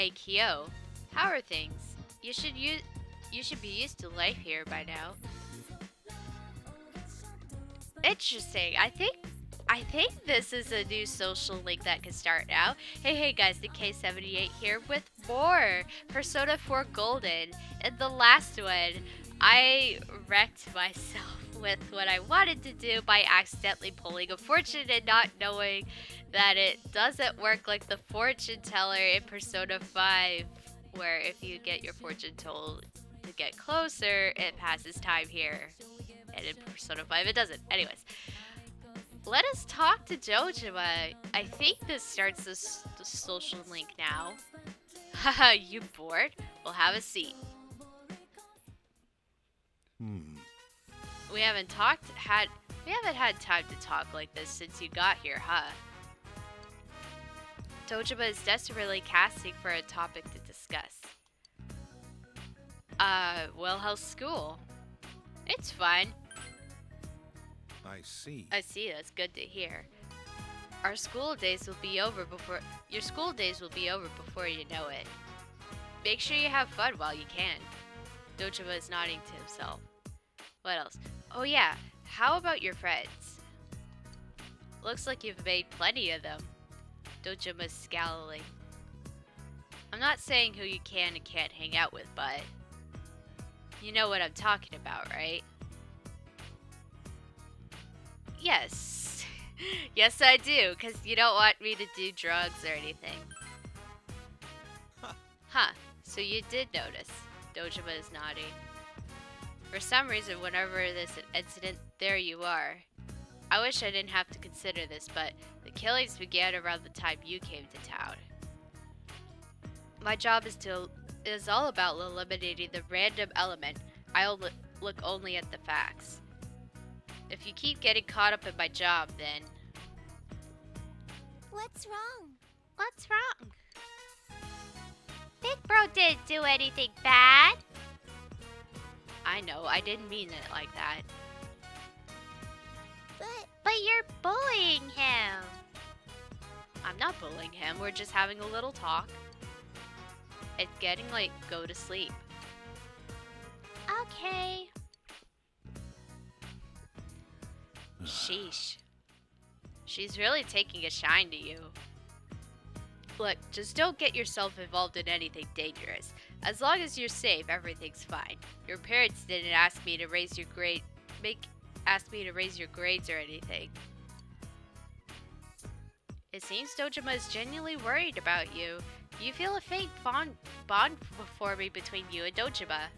Hey Kyo, how are things? You should be used to life here by now. Interesting. I think this is a new social link that can start now. Hey guys, the K78 here with more Persona 4 Golden. In the last one, I wrecked myself with what I wanted to do by accidentally pulling a fortune and not knowing that it doesn't work like the fortune teller in Persona 5, where if you get your fortune told to get closer, it passes time here. And in Persona 5, it doesn't. Anyways, let us talk to Dojima. I think this starts the social link now. Haha, you bored? Well, have a seat. We haven't had time to talk like this since you got here, huh? Dojima is desperately casting for a topic to discuss. Well, how's school? It's fine. I see. I see, that's good to hear. Your school days will be over before you know it. Make sure you have fun while you can. Dojima is nodding to himself. What else? Oh yeah, how about your friends? Looks like you've made plenty of them. Dojima's scowling. I'm not saying who you can and can't hang out with, but you know what I'm talking about, right? Yes. Yes, I do, because you don't want me to do drugs or anything. Huh, so you did notice. Dojima is nodding. For some reason, whenever there's an incident, there you are. I wish I didn't have to consider this, but the killings began around the time you came to town. My job is all about eliminating the random element. I'll look only at the facts. If you keep getting caught up in my job, then... What's wrong? What's wrong? Big Bro didn't do anything bad. I know, I didn't mean it like that. But you're bullying him. I'm not bullying him, we're just having a little talk. It's getting late, go to sleep. Okay. Sheesh. She's really taking a shine to you. Look, just don't get yourself involved in anything dangerous. As long as you're safe, everything's fine. Your parents didn't ask me to raise your grades or anything. It seems Dojima is genuinely worried about you. You feel a faint bond forming between you and Dojima.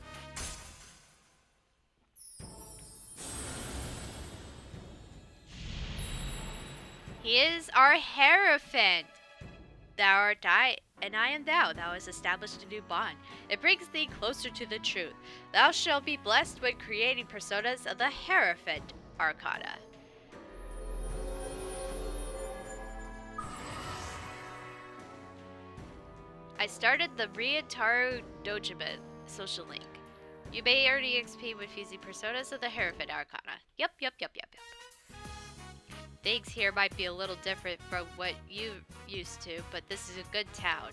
He is our Hierophant. Thou art I, and I am thou. Thou hast established a new bond. It brings thee closer to the truth. Thou shalt be blessed when creating personas of the Hierophant Arcana. I started the Ryutaru Dojima social link. You may earn EXP when fusing personas of the Hierophant Arcana. Yep. Things here might be a little different from what you used to, but this is a good town.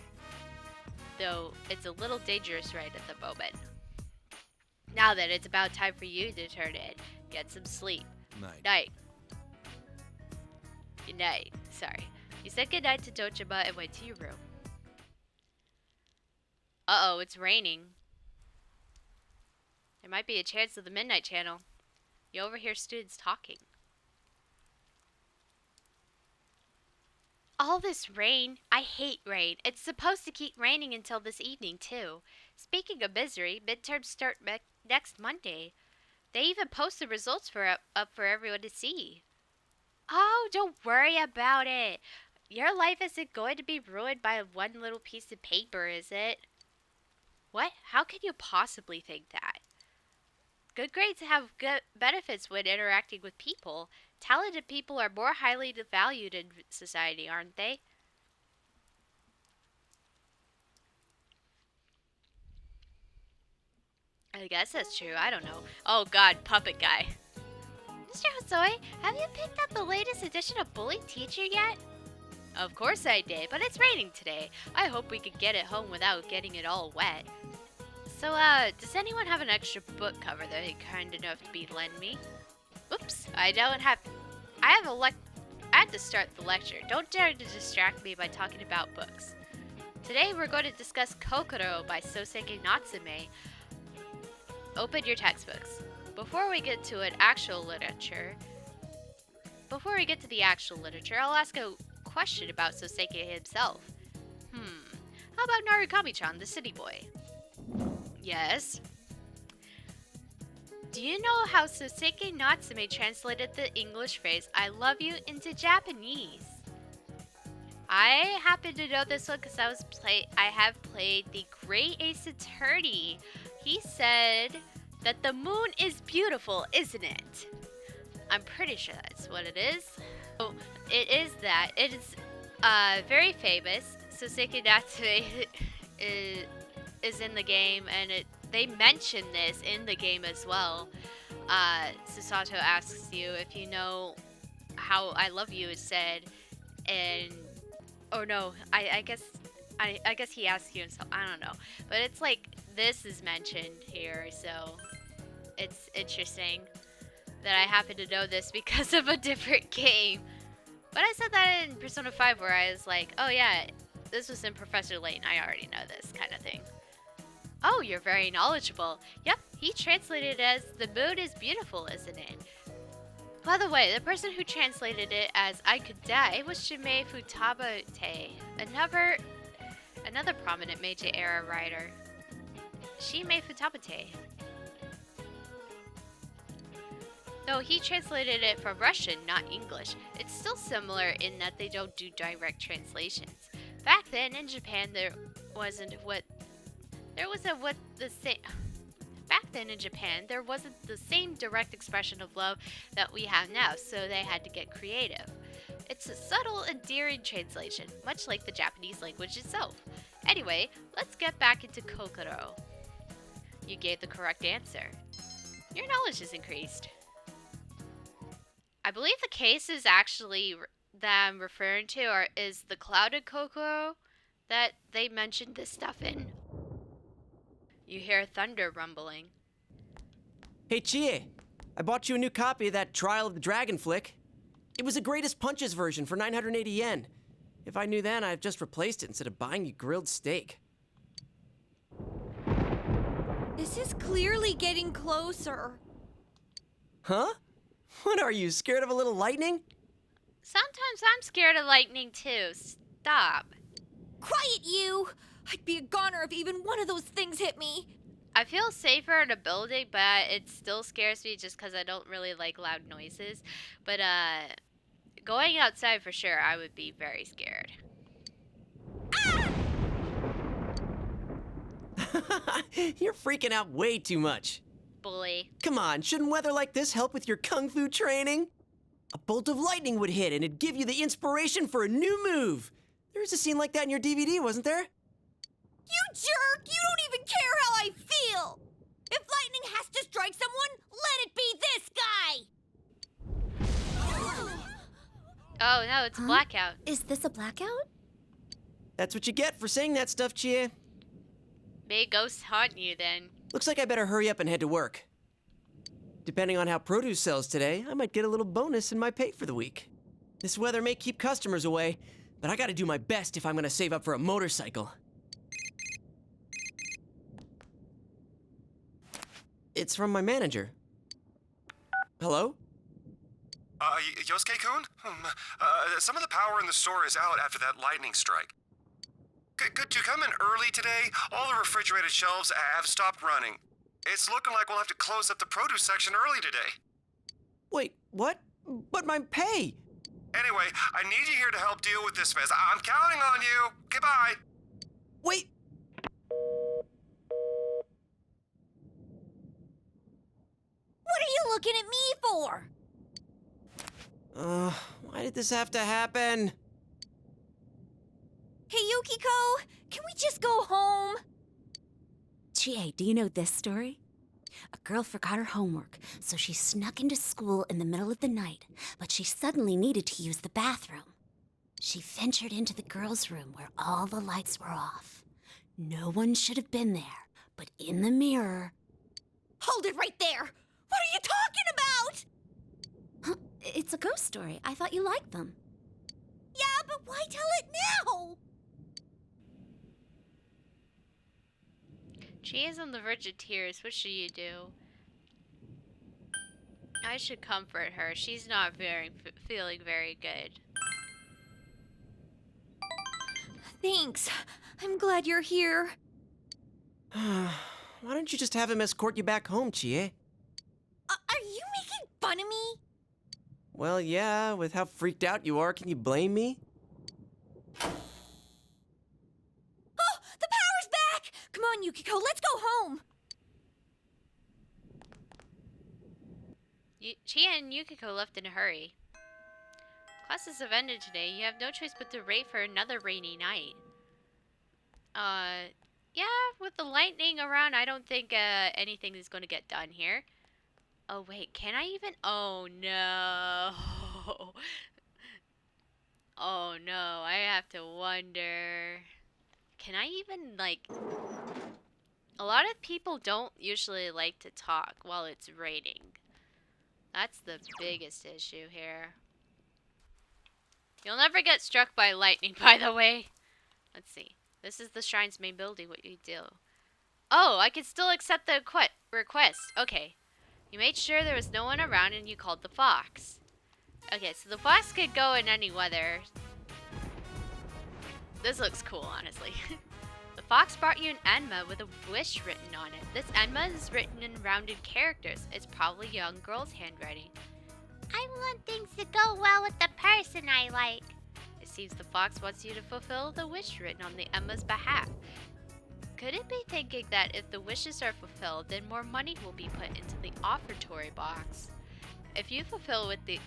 Though it's a little dangerous right at the moment. Now then, it's about time for you to turn in. Get some sleep. Night. Good night. Sorry. You said goodnight to Dojima and went to your room. Uh-oh, it's raining. There might be a chance of the Midnight Channel. You overhear students talking. All this rain. I hate rain. It's supposed to keep raining until this evening, too. Speaking of misery, midterms start next Monday. They even post the results up for everyone to see. Oh, don't worry about it. Your life isn't going to be ruined by one little piece of paper, is it? What? How can you possibly think that? Good grades have good benefits when interacting with people. Talented people are more highly valued in society, aren't they? I guess that's true. I don't know. Oh god, puppet guy. Mr. Hosoi, have you picked up the latest edition of Bully Teacher yet? Of course I did, but it's raining today. I hope we could get it home without getting it all wet. So, does anyone have an extra book cover that they're kind enough to lend me? Oops, I don't have... I had to start the lecture. Don't dare to distract me by talking about books. Today we're going to discuss Kokoro by Soseki Natsume. Open your textbooks. Before we get to the actual literature, I'll ask a question about Soseki himself. How about Narukami-chan, the city boy? Yes? Do you know how Soseki Natsume translated the English phrase, I love you, into Japanese? I happen to know this one because I have played the Great Ace Attorney. He said that the moon is beautiful, isn't it? I'm pretty sure that's what it is. So it is that. It is very famous. Soseki Natsume is in the game, and they mention this in the game as well. Susato asks you if you know how I love you is said, and oh no, I guess he asks you himself. I don't know, but it's like this is mentioned here, so it's interesting that I happen to know this because of a different game. But I said that in Persona 5 where I was like, oh yeah, this was in Professor Layton. I already know this kind of thing. Oh, you're very knowledgeable. Yep, he translated it as the moon is beautiful, isn't it? By the way, the person who translated it as I could die was Shimei Futabate, another prominent Meiji era writer. Shimei Futabate. Though he translated it from Russian, not English, it's still similar in that they don't do direct translations. Back then in Japan, there wasn't the same direct expression of love that we have now, so they had to get creative. It's a subtle, endearing translation, much like the Japanese language itself. Anyway, let's get back into Kokoro. You gave the correct answer. Your knowledge is increased. I believe the case is actually that I'm referring to is the clouded Kokoro that they mentioned this stuff in. You hear thunder rumbling. Hey Chie, I bought you a new copy of that Trial of the Dragon flick. It was the Greatest Punches version for 980 yen. If I knew then, I'd have just replaced it instead of buying you grilled steak. This is clearly getting closer. Huh? What are you, scared of a little lightning? Sometimes I'm scared of lightning too. Stop. Quiet, you! I'd be a goner if even one of those things hit me. I feel safer in a building, but it still scares me just because I don't really like loud noises. But going outside for sure, I would be very scared. You're freaking out way too much. Bully. Come on, shouldn't weather like this help with your kung fu training? A bolt of lightning would hit and it'd give you the inspiration for a new move. There was a scene like that in your DVD, wasn't there? You jerk! You don't even care how I feel! If lightning has to strike someone, let it be this guy! Oh no, it's a blackout. Is this a blackout? That's what you get for saying that stuff, Chie. May ghosts haunt you then. Looks like I better hurry up and head to work. Depending on how produce sells today, I might get a little bonus in my pay for the week. This weather may keep customers away, but I gotta do my best if I'm gonna save up for a motorcycle. It's from my manager. Hello? Yosuke-kun? Some of the power in the store is out after that lightning strike. Could you come in early today? All the refrigerated shelves have stopped running. It's looking like we'll have to close up the produce section early today. Wait, what? But my pay! Anyway, I need you here to help deal with this mess. I'm counting on you. Goodbye. Wait! What are you looking at me for? Why did this have to happen? Hey, Yukiko, can we just go home? Chie, do you know this story? A girl forgot her homework, so she snuck into school in the middle of the night, but she suddenly needed to use the bathroom. She ventured into the girls' room where all the lights were off. No one should have been there, but in the mirror... Hold it right there! What are you talking about? Huh, it's a ghost story. I thought you liked them. Yeah, but why tell it now? She is on the verge of tears. What should you do? I should comfort her. She's not feeling very good. Thanks. I'm glad you're here. Why don't you just have him escort you back home, Chie? Are you making fun of me? Well, yeah, with how freaked out you are, can you blame me? Oh, the power's back! Come on, Yukiko, let's go home. Chie and Yukiko left in a hurry. Classes have ended today. You have no choice but to wait for another rainy night. Yeah, with the lightning around, I don't think anything is going to get done here. Oh, wait, can I even? Oh, no. Oh, no, I have to wonder. Can I even, like... A lot of people don't usually like to talk while it's raining. That's the biggest issue here. You'll never get struck by lightning, by the way. Let's see. This is the shrine's main building. What you do? Oh, I can still accept the request. Okay. You made sure there was no one around and you called the fox. Okay, so the fox could go in any weather. This looks cool, honestly. The fox brought you an enma with a wish written on it. This enma is written in rounded characters. It's probably a young girl's handwriting. I want things to go well with the person I like. It seems the fox wants you to fulfill the wish written on the Emma's behalf. Could it be thinking that if the wishes are fulfilled, then more money will be put into the offertory box? If you fulfill with the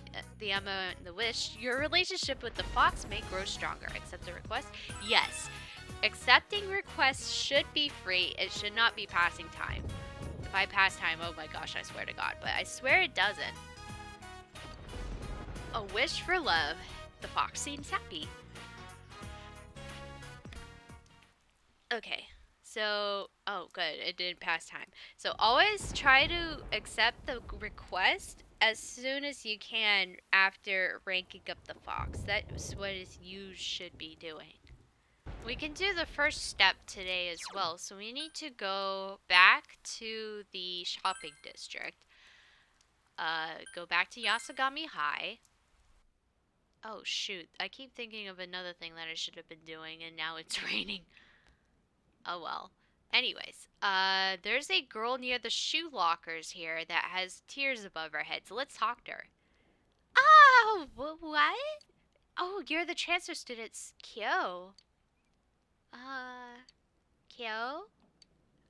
Emma and the wish, your relationship with the fox may grow stronger. Accept the request? Yes. Accepting requests should be free. It should not be passing time. If I pass time, oh my gosh, I swear to God. But I swear it doesn't. A wish for love. The fox seems happy. Okay, so, oh good, it didn't pass time. So always try to accept the request as soon as you can after ranking up the fox. That's what you should be doing. We can do the first step today as well. So we need to go back to the shopping district. Go back to Yasagami High. Oh shoot, I keep thinking of another thing that I should have been doing and now it's raining. Oh well. Anyways, there's a girl near the shoe lockers here that has tears above her head, so let's talk to her. Oh, what? Oh, you're the transfer student, Kyo. Kyo?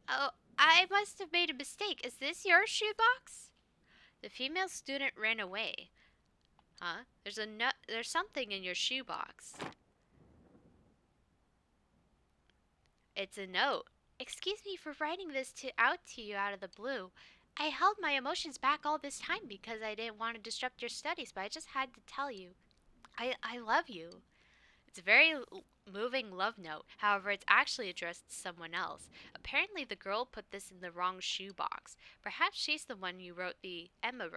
Oh, I must have made a mistake. Is this your shoebox? The female student ran away. Huh? There's something in your shoebox. It's a note. Excuse me for writing this out to you out of the blue. I held my emotions back all this time because I didn't want to disrupt your studies, but I just had to tell you. I love you. It's a very moving love note. However, it's actually addressed to someone else. Apparently, the girl put this in the wrong shoebox. Perhaps she's the one you wrote the Emma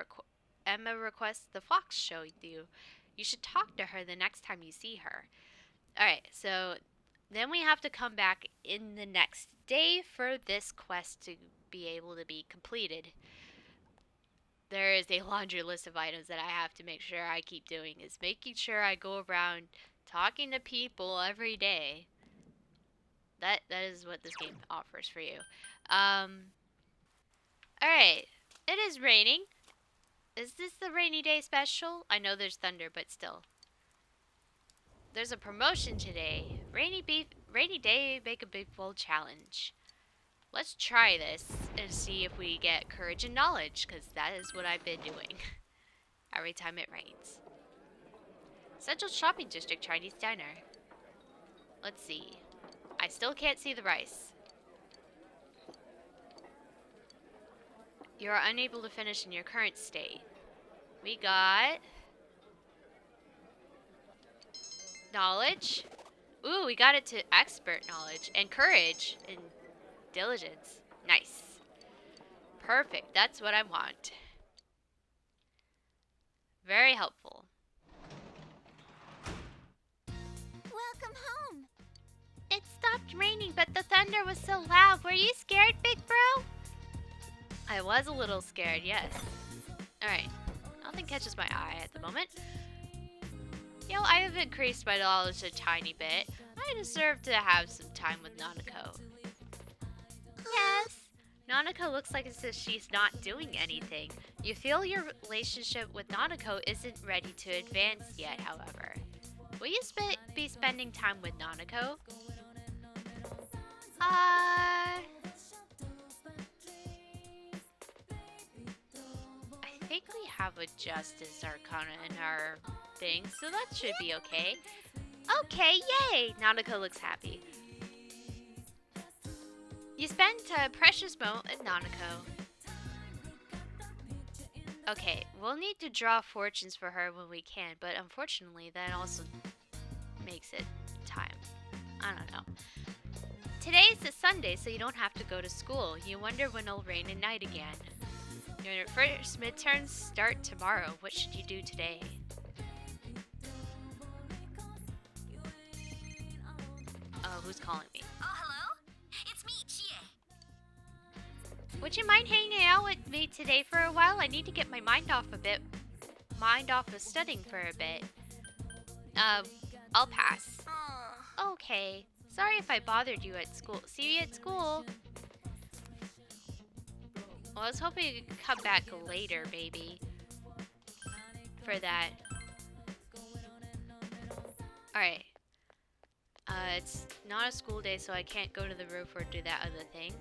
request the fox showed you. You should talk to her the next time you see her. Alright, so then we have to come back in the next day for this quest to be able to be completed. There is a laundry list of items that I have to make sure I keep doing. Is making sure I go around talking to people every day. That is what this game offers for you. Alright, it is raining. Is this the rainy day special? I know there's thunder, but still. There's a promotion today. Rainy day, make a big bold challenge. Let's try this and see if we get courage and knowledge, because that is what I've been doing every time it rains. Central Shopping District Chinese Diner. Let's see. I still can't see the rice. You are unable to finish in your current state. We got Knowledge. Ooh, we got it to expert knowledge and courage and diligence. Nice. Perfect. That's what I want. Very helpful. Welcome home. It stopped raining, but the thunder was so loud. Were you scared, big bro? I was a little scared, yes. Alright. Nothing catches my eye at the moment. You know, I have increased my knowledge a tiny bit. I deserve to have some time with Nanako. Yes. Nanako looks like as if she's not doing anything. You feel your relationship with Nanako isn't ready to advance yet, however. Will you be spending time with Nanako? I think we have a Justice Arcana in our thing, so that should be okay. Okay, yay! Nanako looks happy. You spent a precious moment with Nanako. Okay, we'll need to draw fortunes for her when we can, but unfortunately that also makes it time. I don't know. Today's a Sunday, so you don't have to go to school. You wonder when it'll rain at night again. Your first midterms start tomorrow. What should you do today? Oh, who's calling me? Oh, hello? It's me, Chie. Would you mind hanging out with me today for a while? I need to get my mind off of studying for a bit. I'll pass. Okay. Sorry if I bothered you at school. See you at school. Well, I was hoping you could come back later, baby. For that. Alright. It's not a school day, so I can't go to the roof or do that other thing.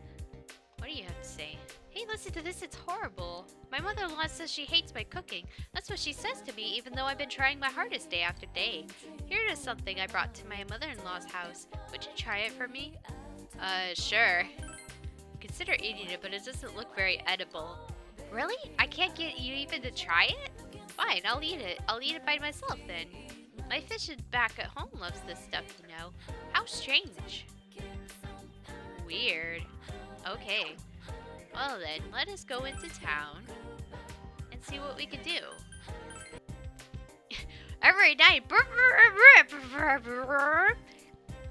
What do you have to say? Hey, listen to this, it's horrible. My mother-in-law says she hates my cooking. That's what she says to me, even though I've been trying my hardest day after day. Here is something I brought to my mother-in-law's house. Would you try it for me? Sure. Consider eating it, but it doesn't look very edible. Really? I can't get you even to try it? Fine, I'll eat it. I'll eat it by myself then. My fish back at home loves this stuff, you know. How strange. Weird. Okay. Well then, let us go into town and see what we can do. Every night,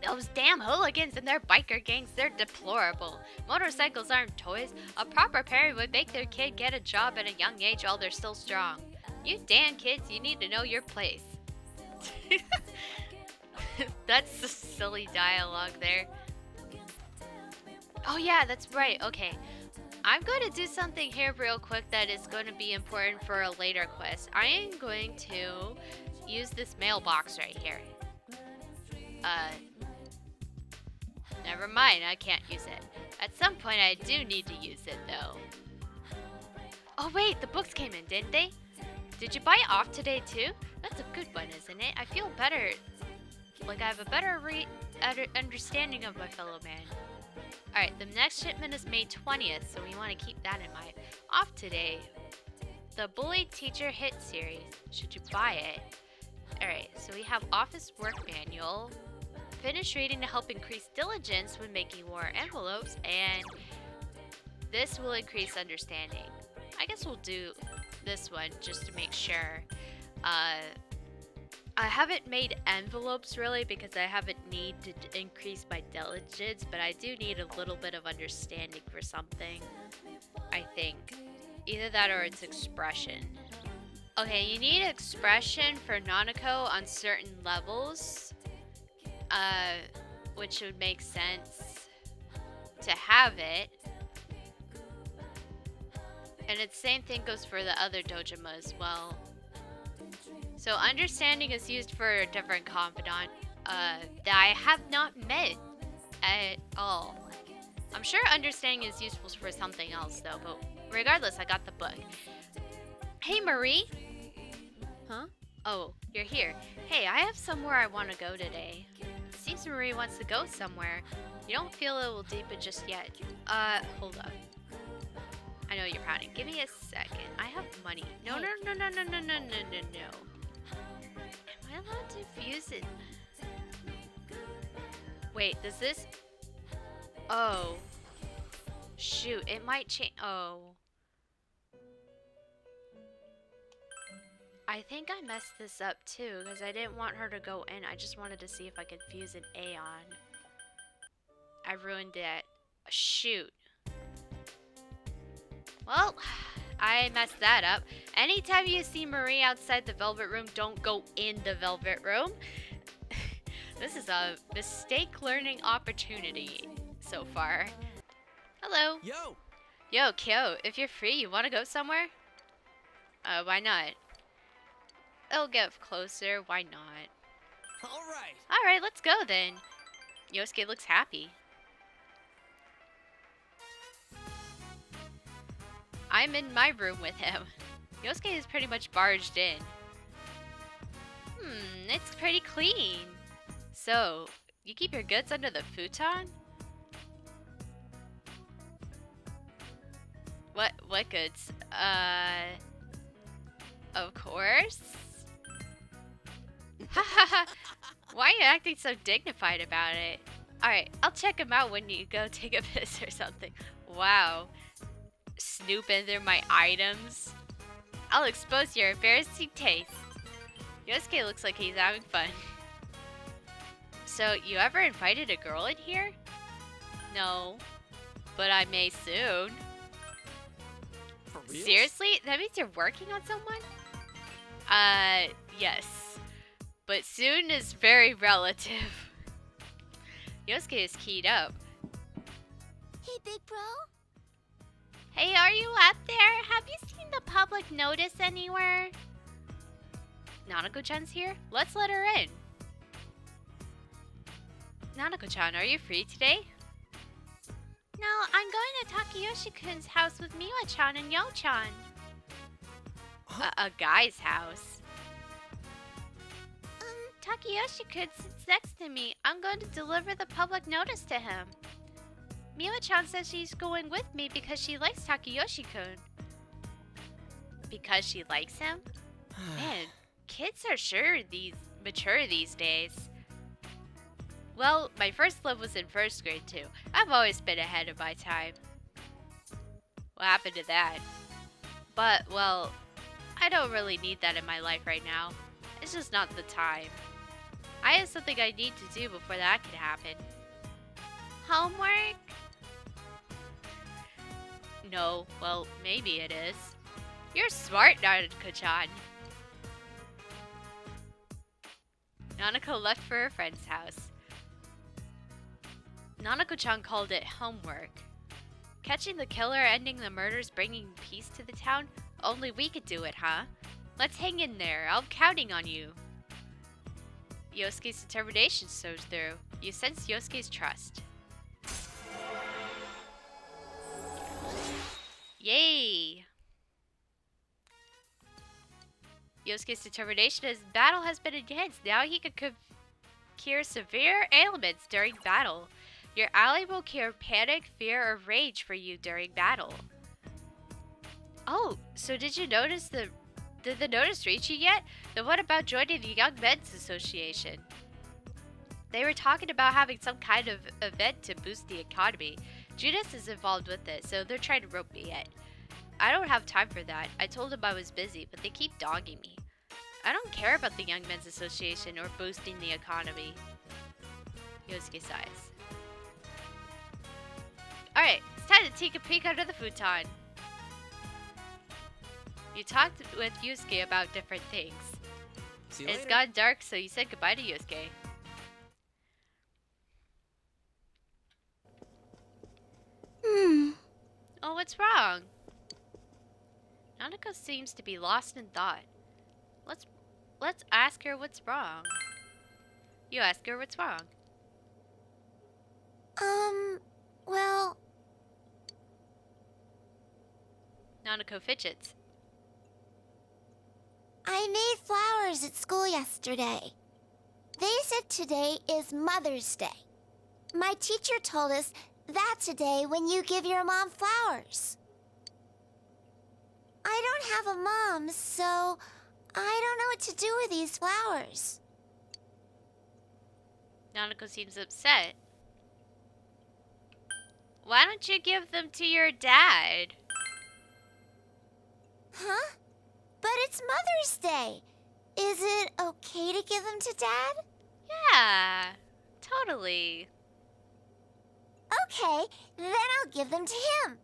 those damn hooligans and their biker gangs, they're deplorable. Motorcycles aren't toys. A proper parent would make their kid get a job at a young age while they're still strong. You damn kids, you need to know your place. That's the silly dialogue there. Oh yeah, that's right. Okay. I'm going to do something here real quick that is going to be important for a later quest. I am going to use this mailbox right here. Never mind, I can't use it. At some point I do need to use it though. Oh wait, the books came in, didn't they? Did you buy it off today too? That's a good one, isn't it? I feel better. Like I have a better understanding of my fellow man. Alright, the next shipment is May 20th, so we want to keep that in mind. Off today, the Bully Teacher Hit series. Should you buy it? Alright, so we have Office Work Manual. Finish reading to help increase diligence when making more envelopes, and this will increase understanding. I guess we'll do this one just to make sure. I haven't made envelopes really because I haven't need to increase my diligence, but I do need a little bit of understanding for something, I think. Either that or it's expression. Okay, you need expression for Nanako on certain levels, which would make sense to have it. And the same thing goes for the other dojima as well. So understanding is used for a different confidant that I have not met at all. I'm sure understanding is useful for something else though, but regardless, I got the book. Hey Marie! Huh? Oh, you're here. Hey, I have somewhere I want to go today. Seems Marie wants to go somewhere. You don't feel it will deepen just yet. Hold up. I know you're pouting. Give me a second. I have money. No. Am I allowed to fuse it? Wait, does this... Oh. Shoot, it might change... Oh. I think I messed this up too, because I didn't want her to go in. I just wanted to see if I could fuse an A on. I ruined it. Shoot. Well, I messed that up. Anytime you see Marie outside the Velvet Room, don't go in the Velvet Room. This is a mistake learning opportunity so far. Hello. Yo! Yo, Kyo, if you're free, you want to go somewhere? Why not? It'll get closer, why not? Alright! Alright, let's go then. Yosuke looks happy. I'm in my room with him. Yosuke is pretty much barged in. It's pretty clean. So, you keep your goods under the futon? What goods? Of course. Why are you acting so dignified about it? Alright, I'll check him out when you go take a piss or something. Wow. Snoop in through my items. I'll expose your embarrassing taste. Yosuke looks like he's having fun. So, you ever invited a girl in here? No. But I may soon. For real? Seriously? That means you're working on someone? Yes. But soon is very relative. Yosuke is keyed up. Hey, big bro. Hey, are you up there? Have you seen the public notice anywhere? Nanako-chan's here? Let's let her in. Nanako-chan, are you free today? No, I'm going to Takayoshi-kun's house with Miwa-chan and Yo-chan. A guy's house. Takayoshi-kun sits next to me. I'm going to deliver the public notice to him. Miwa-chan says she's going with me because she likes Takayoshi-kun. Because she likes him? Man, kids are sure mature these days. Well, my first love was in first grade too. I've always been ahead of my time. What happened to that? But, well, I don't really need that in my life right now. It's just not the time. I have something I need to do before that can happen. Homework? No, well, maybe it is. You're smart, Nanako-chan. Nanako left for her friend's house. Nanako-chan called it homework. Catching the killer, ending the murders, bringing peace to the town? Only we could do it, huh? Let's hang in there. I'm counting on you. Yosuke's determination shows through. You sense Yosuke's trust. Yay! Yosuke's determination as battle has been enhanced. Now he can cure severe ailments during battle. Your ally will cure panic, fear, or rage for you during battle. Oh, so did you notice did the notice reach you yet? Then what about joining the Young Men's Association? They were talking about having some kind of event to boost the economy. Judas is involved with it, so they're trying to rope me in. I don't have time for that. I told them I was busy, but they keep dogging me. I don't care about the Young Men's Association or boosting the economy. Yosuke sighs. Alright, it's time to take a peek under the futon. You talked with Yusuke about different things. See you It's later. gone dark, so you said goodbye to Yusuke. Oh, what's wrong? Nanako seems to be lost in thought. Let's ask her what's wrong. You ask her what's wrong. Well, Nanako fidgets. I made flowers at school yesterday. They said today is Mother's Day. My teacher told us that's a day when you give your mom flowers. I don't have a mom, so I don't know what to do with these flowers. Nanako seems upset. Why don't you give them to your dad? Huh? But it's Mother's Day. Is it okay to give them to Dad? Yeah, totally. Okay, then I'll give them to him.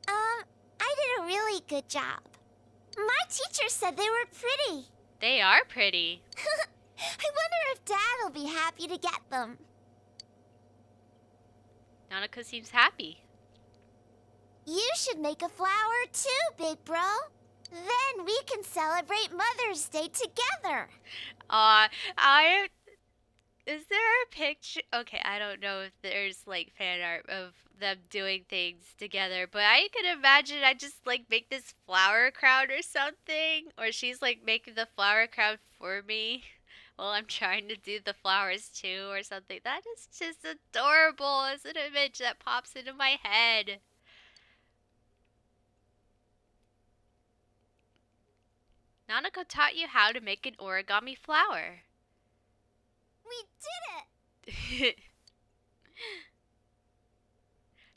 I did a really good job. My teacher said they were pretty. They are pretty. I wonder if Dad will be happy to get them. Nanako seems happy. You should make a flower too, big bro. Then we can celebrate Mother's Day together. Is there a picture? Okay, I don't know if there's like fan art of them doing things together, but I can imagine I just like make this flower crown or something, or she's like making the flower crown for me while I'm trying to do the flowers too, or something. That is just adorable. It's an image that pops into my head. Nanako taught you how to make an origami flower. We did it!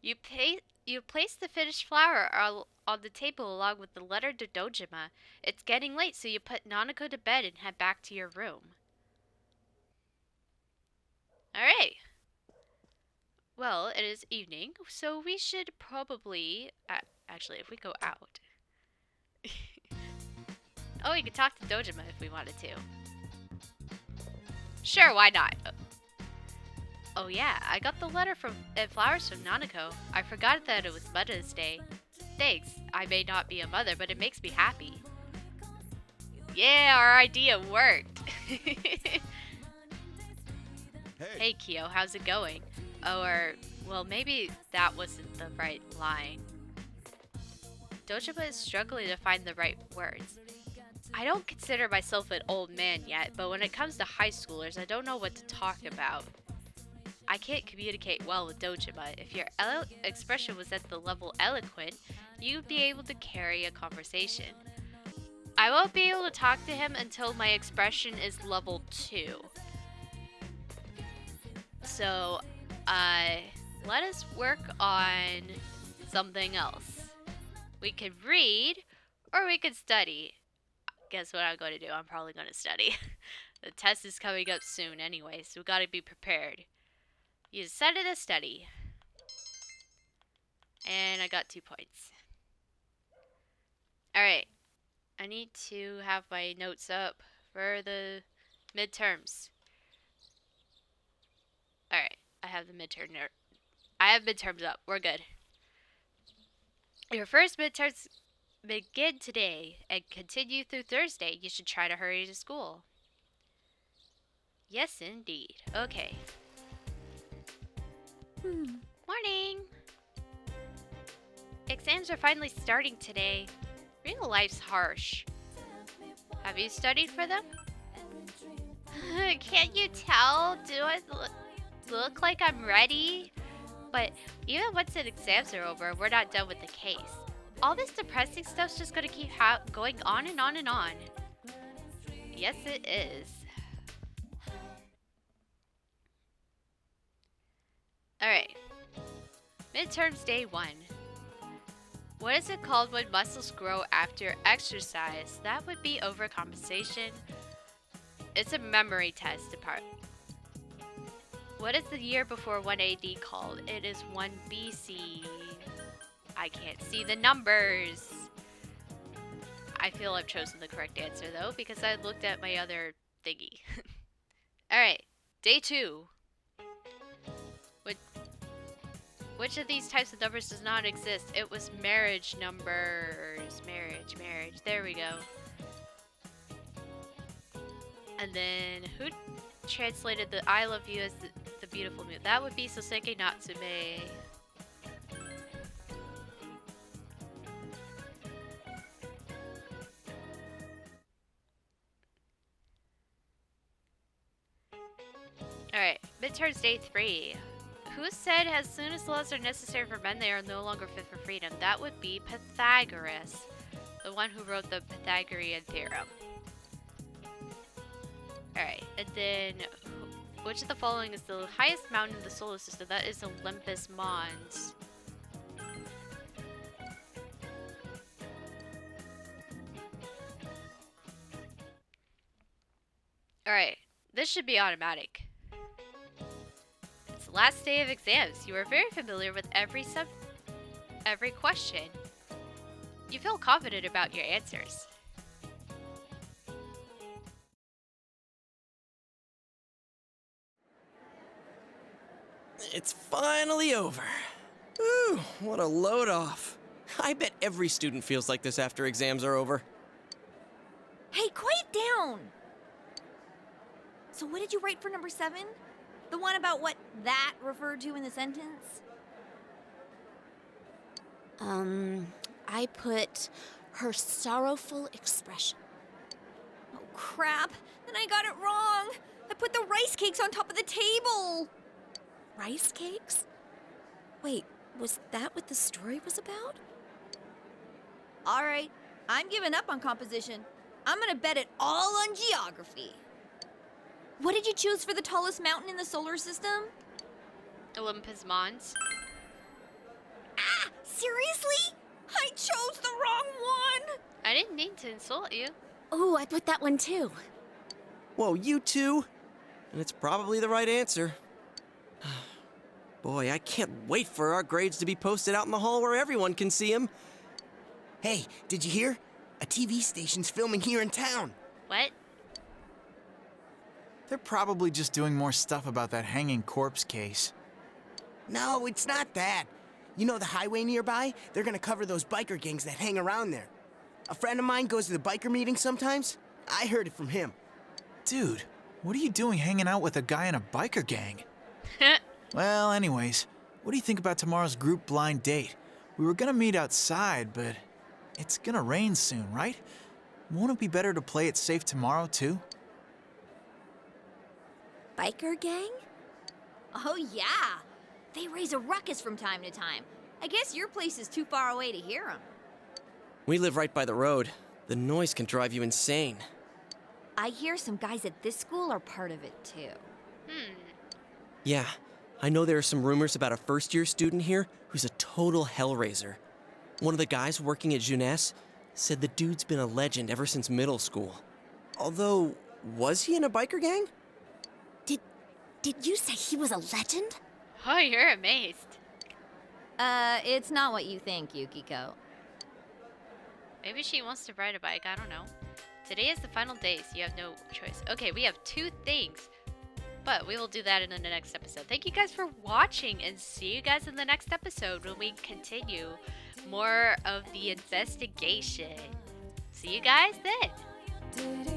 You place the finished flower on the table along with the letter to Dojima. It's getting late, so you put Nanako to bed and head back to your room. Alright. Well, it is evening, so we should probably... actually, if we go out... Oh, we could talk to Dojima if we wanted to. Sure, why not? Oh yeah, I got the letter and flowers from Nanako. I forgot that it was Mother's Day. Thanks. I may not be a mother, but it makes me happy. Yeah, our idea worked. Hey Kyo, how's it going? Well, maybe that wasn't the right line. Dojima is struggling to find the right words. I don't consider myself an old man yet, but when it comes to high schoolers, I don't know what to talk about. I can't communicate well with Dojima. If your expression was at the level eloquent, you'd be able to carry a conversation. I won't be able to talk to him until my expression is level 2. So, let us work on something else. We could read, or we could study. Guess what I'm going to do? I'm probably going to study. The test is coming up soon anyway, so we gotta be prepared. You decided to study. And I got 2 points. Alright. I need to have my notes up for the midterms. Alright. I have the midterms up. We're good. Your first midterms begin today and continue through Thursday. You should try to hurry to school. Yes, indeed. Okay. Morning! Exams are finally starting today. Real life's harsh. Have you studied for them? Can't you tell? Do I look like I'm ready? But even once the exams are over, we're not done with the case. All this depressing stuff's just gonna keep going on and on and on. Yes, it is. Alright. Midterms day 1. What is it called when muscles grow after exercise? That would be overcompensation. It's a memory test apart. What is the year before 1 AD called? It is 1 BC. I can't see the numbers. I feel I've chosen the correct answer though, because I looked at my other thingy. Alright, day 2. Which of these types of numbers does not exist? It was marriage numbers. Marriage. There we go. And then, who translated the I love you as the beautiful moon? That would be Soseki Natsume. Alright, midterms day 3. Who said as soon as laws are necessary for men, they are no longer fit for freedom? That would be Pythagoras, the one who wrote the Pythagorean theorem. Alright, and then, which of the following is the highest mountain in the solar system? That is Olympus Mons. Alright, this should be automatic. It's the last day of exams. You are very familiar with every question. You feel confident about your answers. It's finally over. Ooh, what a load off. I bet every student feels like this after exams are over. Hey, quiet down! So what did you write for number 7? The one about what that referred to in the sentence? I put her sorrowful expression. Oh, crap. Then I got it wrong. I put the rice cakes on top of the table. Rice cakes? Wait, was that what the story was about? All right, I'm giving up on composition. I'm gonna bet it all on geography. What did you choose for the tallest mountain in the solar system? Olympus Mons. Ah, seriously? I chose the wrong one! I didn't mean to insult you. Oh, I put that one too. Whoa, you two? And it's probably the right answer. Boy, I can't wait for our grades to be posted out in the hall where everyone can see them. Hey, did you hear? A TV station's filming here in town. What? They're probably just doing more stuff about that hanging corpse case. No, it's not that. You know the highway nearby? They're gonna cover those biker gangs that hang around there. A friend of mine goes to the biker meetings sometimes. I heard it from him. Dude, what are you doing hanging out with a guy in a biker gang? Well, anyways, what do you think about tomorrow's group blind date? We were gonna meet outside, but it's gonna rain soon, right? Won't it be better to play it safe tomorrow, too? Biker gang? Oh, yeah. They raise a ruckus from time to time. I guess your place is too far away to hear them. We live right by the road. The noise can drive you insane. I hear some guys at this school are part of it, too. Yeah, I know there are some rumors about a first-year student here who's a total hellraiser. One of the guys working at Jeunesse said the dude's been a legend ever since middle school. Although, was he in a biker gang? Did you say he was a legend? Oh, you're amazed. It's not what you think, Yukiko. Maybe she wants to ride a bike, I don't know. Today is the final day, so you have no choice. Okay, we have 2 things, but we will do that in the next episode. Thank you guys for watching, and see you guys in the next episode when we continue more of the investigation. See you guys then.